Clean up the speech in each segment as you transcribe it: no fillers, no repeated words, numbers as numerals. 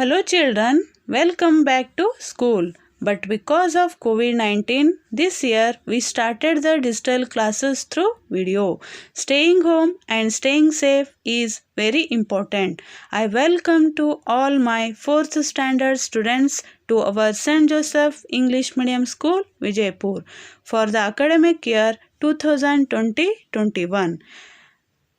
Hello children, welcome back to school. But because of COVID-19, this year we started the digital classes through video. Staying home and staying safe is very important. I welcome to all my 4th standard students to our St. Joseph English Medium School, Vijaypur, for the academic year 2020-21.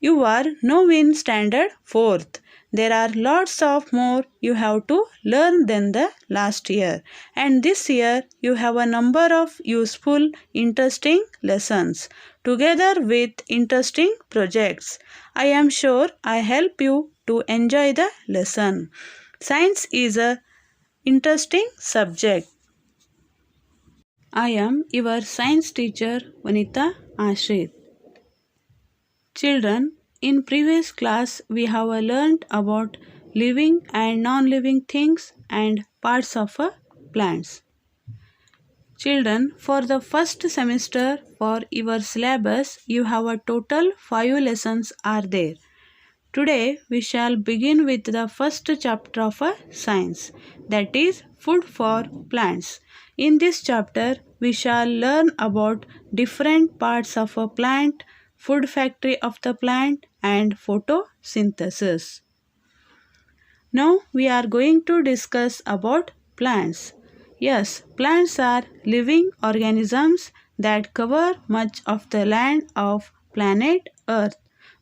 You are now in standard 4th. There are lots of more you have to learn than the last year. And this year you have a number of useful, interesting lessons together with interesting projects. I am sure I help you to enjoy the lesson. Science is a interesting subject. I am your science teacher Vanita Ashrit. Children, in previous class we have learned about living and non-living things and parts of plants. Children, for the first semester for your syllabus you have a total 5 lessons are there. Today we shall begin with the first chapter of science, that is food for plants. In this chapter we shall learn about different parts of a plant, food factory of the plant and photosynthesis. Now we are going to discuss about plants. Yes, plants are living organisms that cover much of the land of planet Earth.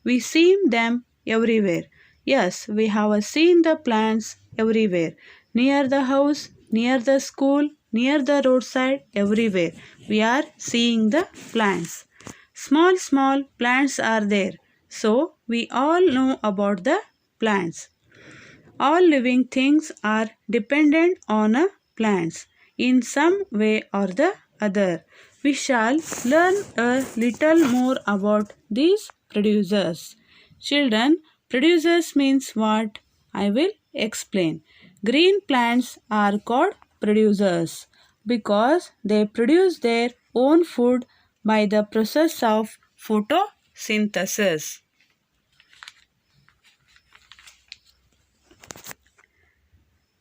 We see them everywhere. Yes, we have seen the plants everywhere. Near the house, near the school, near the roadside, everywhere. We are seeing the plants. Small plants are there. So we all know about the plants. All living things are dependent on plants in some way or the other. We shall learn a little more about these producers. Children, producers means what? I will explain. Green plants are called producers because they produce their own food by the process of photosynthesis.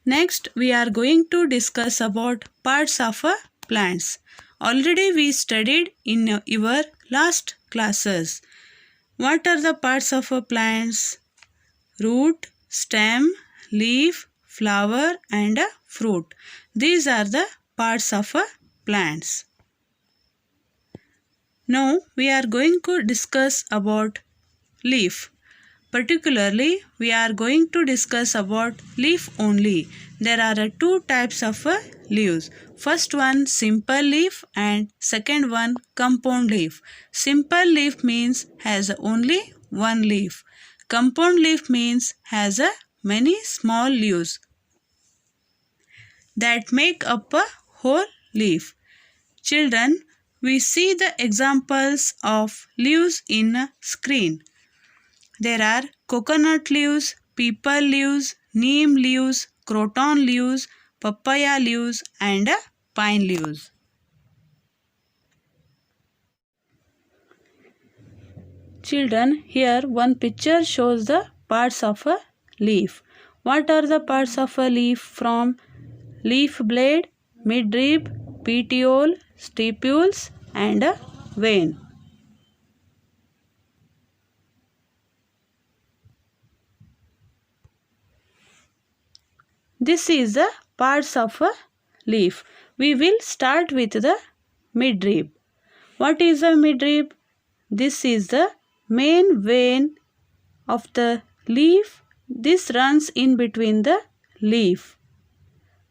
Next, we are going to discuss about parts of plants. Already we studied in your last classes. What are the parts of plants? Root, stem, leaf, flower and fruit. These are the parts of plants. Now we are going to discuss about leaf. Particularly, we are going to discuss about leaf only. There are two types of leaves. First one, simple leaf and second one, compound leaf. Simple leaf means has only one leaf. Compound leaf means has many small leaves that make up a whole leaf. Children, we see the examples of leaves in a screen. There are coconut leaves, peepal leaves, neem leaves, croton leaves, papaya leaves and pine leaves. Children, here one picture shows the parts of a leaf. What are the parts of a leaf from? Leaf blade, midrib, petiole, stipules and vein. This is the parts of a leaf. We will start with the midrib. What is a midrib? This is the main vein of the leaf. This runs in between the leaf.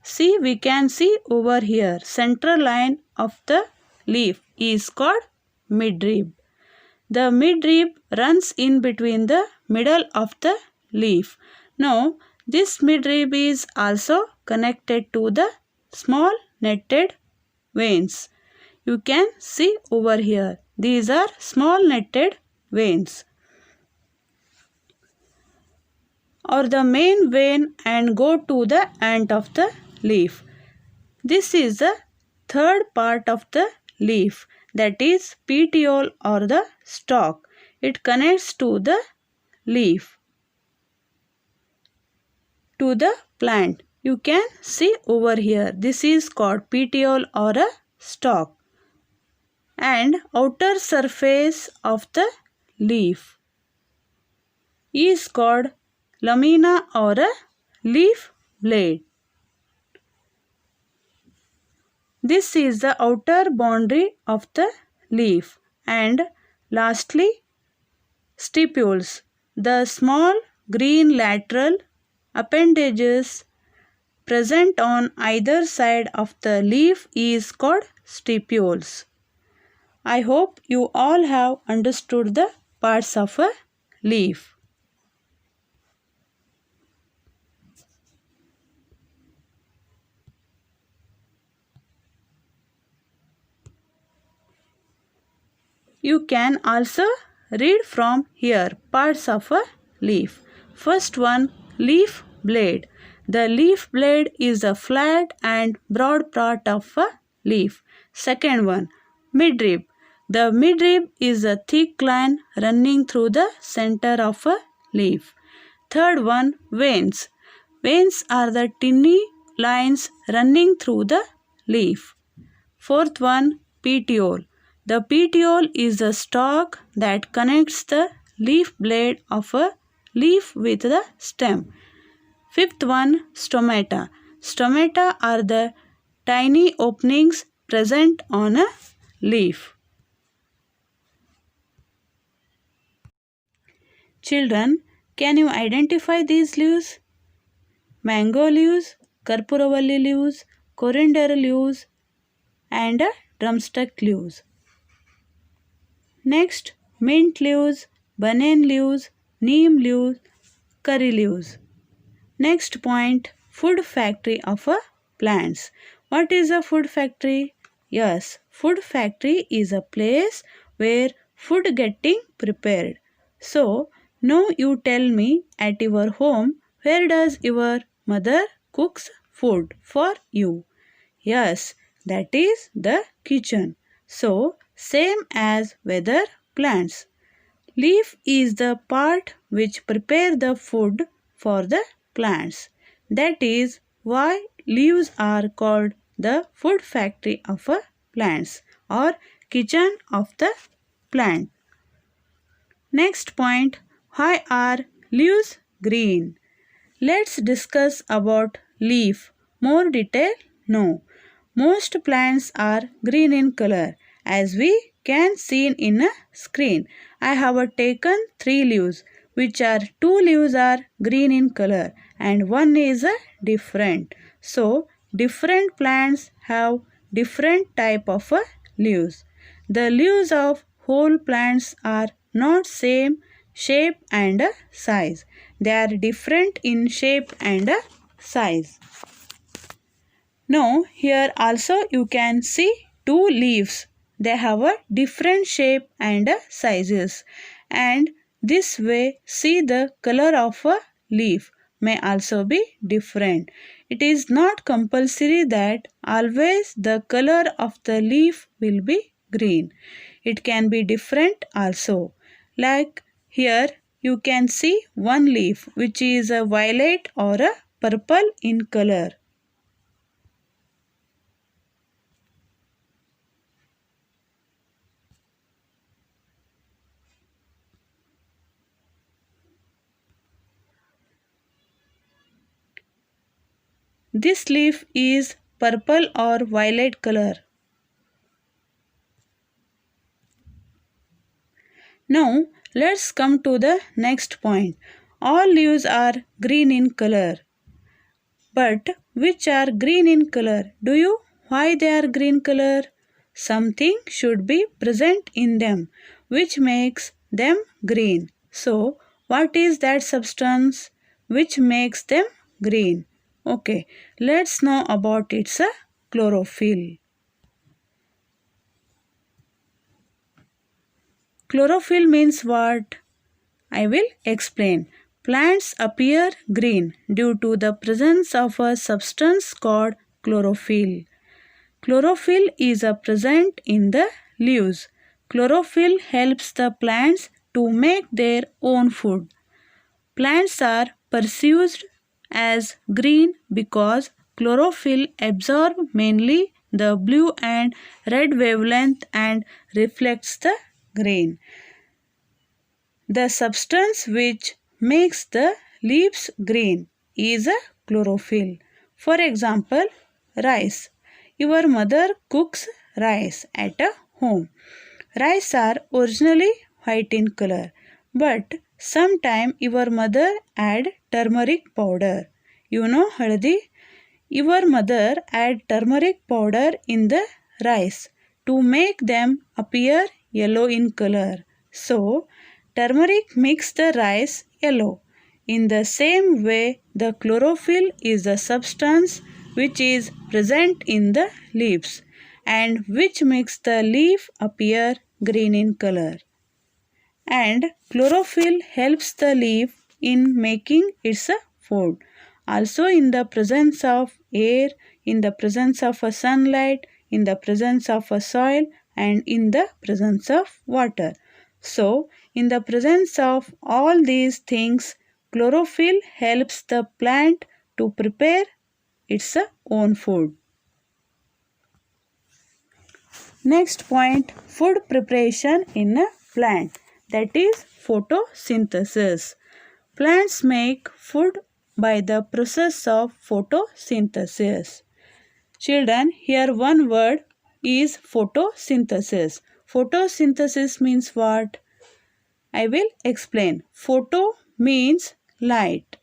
See, we can see over here, central line of the leaf is called midrib. The midrib runs in between the middle of the leaf. Now, this midrib is also connected to the small netted veins. You can see over here. These are small netted veins. Or the main vein and go to the end of the leaf. This is the third part of the leaf, that is petiole or the stalk. It connects to the leaf. to the plant. You can see over here. This is called petiole or a stalk. And outer surface of the leaf is called lamina or a leaf blade. This is the outer boundary of the leaf. And lastly, stipules. The small green lateral appendages present on either side of the leaf is called stipules. I hope you all have understood the parts of a leaf. You can also read from here parts of a leaf. First one, leaf blade. The leaf blade is a flat and broad part of a leaf. Second one, midrib. The midrib is a thick line running through the center of a leaf. Third one, veins. Veins are the tiny lines running through the leaf. Fourth one, petiole. The petiole is the stalk that connects the leaf blade of a leaf with the stem. Fifth one, stomata. Stomata are the tiny openings present on a leaf. Children, can you identify these leaves? Mango leaves, Karpuravalli leaves, coriander leaves, and drumstick leaves. Next, mint leaves, banyan leaves, neem leaves, curry leaves. Next point, food factory of plants. What is a food factory? Yes, food factory is a place where food getting prepared. So, now you tell me, at your home, where does your mother cooks food for you? Yes, that is the kitchen. So, same as weather plants. Leaf is the part which prepare the food for the plants. That is why leaves are called the food factory of plants or kitchen of the plant. Next point, why are leaves green? Let's discuss about leaf. More detail? No. Most plants are green in color, as we can see in a screen. I have taken 3 leaves, which are 2 leaves are green in color and one is different. So, different plants have different type of leaves. The leaves of whole plants are not same shape and size. They are different in shape and size. Now, here also you can see 2 leaves. They have a different shape and sizes. And this way, see the color of a leaf may also be different. It is not compulsory that always the color of the leaf will be green. It can be different also. Like here, you can see one leaf which is a violet or a purple in color. This leaf is purple or violet color. Now, let's come to the next point. All leaves are green in color. But which are green in color? Do you? Why they are green color? Something should be present in them which makes them green. So, what is that substance which makes them green? Okay, let's know about its chlorophyll. Chlorophyll means what? I will explain. Plants appear green due to the presence of a substance called chlorophyll. Chlorophyll is present in the leaves. Chlorophyll helps the plants to make their own food. Plants are pursued as green because chlorophyll absorbs mainly the blue and red wavelength and reflects the green. The substance which makes the leaves green is a chlorophyll. For example, rice. Your mother cooks rice at a home. Rice are originally white in color, but sometime your mother add turmeric powder. You know haldi? Your mother add turmeric powder in the rice to make them appear yellow in color. So, turmeric makes the rice yellow. In the same way, the chlorophyll is the substance which is present in the leaves and which makes the leaf appear green in color. And chlorophyll helps the leaf in making its food. Also in the presence of air, in the presence of a sunlight, in the presence of a soil and in the presence of water. So in the presence of all these things, chlorophyll helps the plant to prepare its own food. Next point, food preparation in a plant, that is photosynthesis. Plants make food by the process of photosynthesis. Children, here one word is photosynthesis. Photosynthesis means what? I will explain. Photo means light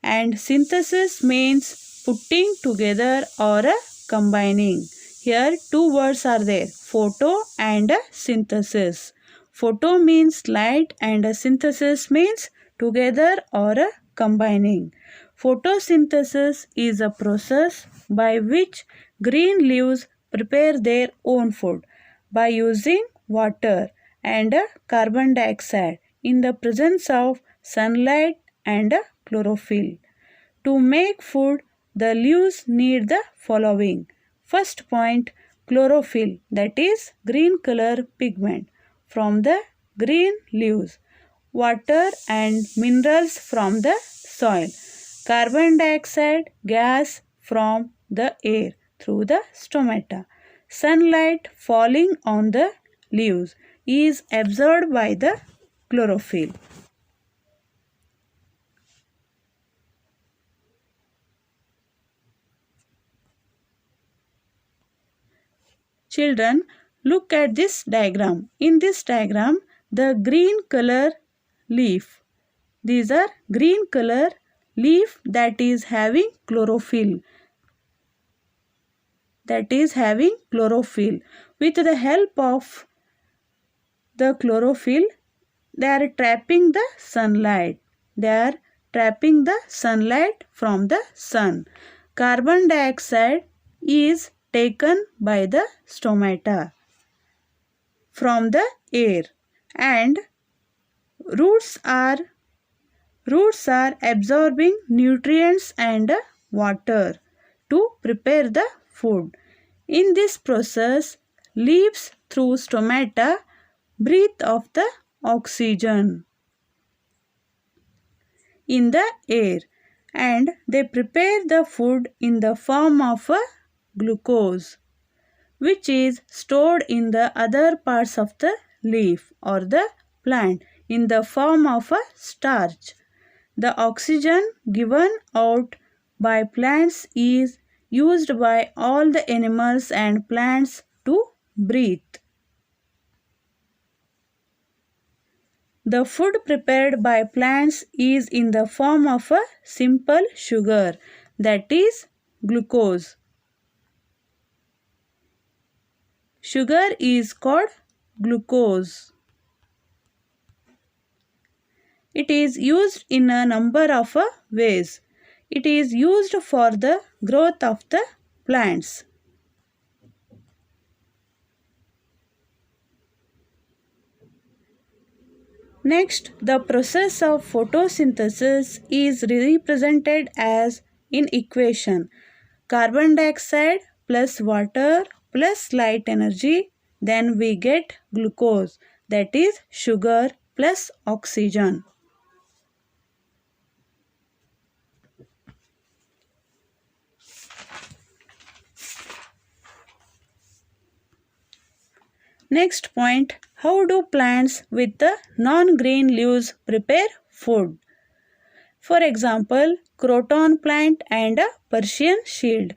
and synthesis means putting together or combining. Here two words are there, photo and synthesis. Photo means light and synthesis means together or combining. Photosynthesis is a process by which green leaves prepare their own food by using water and carbon dioxide in the presence of sunlight and chlorophyll. To make food, the leaves need the following. First point, chlorophyll, that is green color pigment from the green leaves, water and minerals from the soil, carbon dioxide gas from the air through the stomata. Sunlight falling on the leaves is absorbed by the chlorophyll. Children, look at this diagram. In this diagram, the green color leaf. These are green color leaf that is having chlorophyll. That is having chlorophyll. With the help of the chlorophyll, they are trapping the sunlight. They are trapping the sunlight from the sun. Carbon dioxide is taken by the stomata from the air and roots are absorbing nutrients and water to prepare the food. In this process, leaves through stomata breathe of the oxygen in the air and they prepare the food in the form of a glucose, which is stored in the other parts of the leaf or the plant in the form of a starch. The oxygen given out by plants is used by all the animals and plants to breathe. The food prepared by plants is in the form of a simple sugar, that is glucose. Sugar is called glucose. It is used in a number of ways. It is used for the growth of the plants. Next, the process of photosynthesis is represented as in equation carbon dioxide plus water plus light energy, then we get glucose, that is sugar plus oxygen. Next point, how do plants with the non-green leaves prepare food? For example, croton plant and a Persian shield.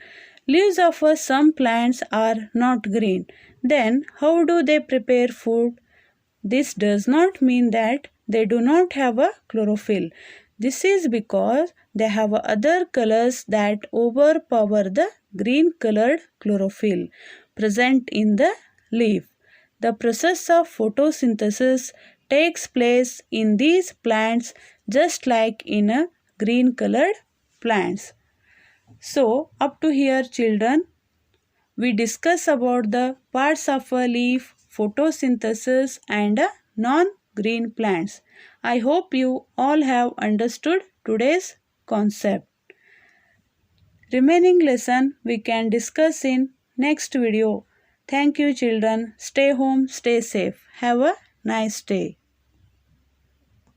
Leaves of some plants are not green. Then how do they prepare food? This does not mean that they do not have a chlorophyll. This is because they have other colors that overpower the green colored chlorophyll present in the leaf. The process of photosynthesis takes place in these plants just like in a green colored plants. So up to here children, we discuss about the parts of a leaf, photosynthesis and non-green plants. I hope you all have understood today's concept. Remaining lesson we can discuss in next video. Thank you children. Stay home, stay safe. Have a nice day.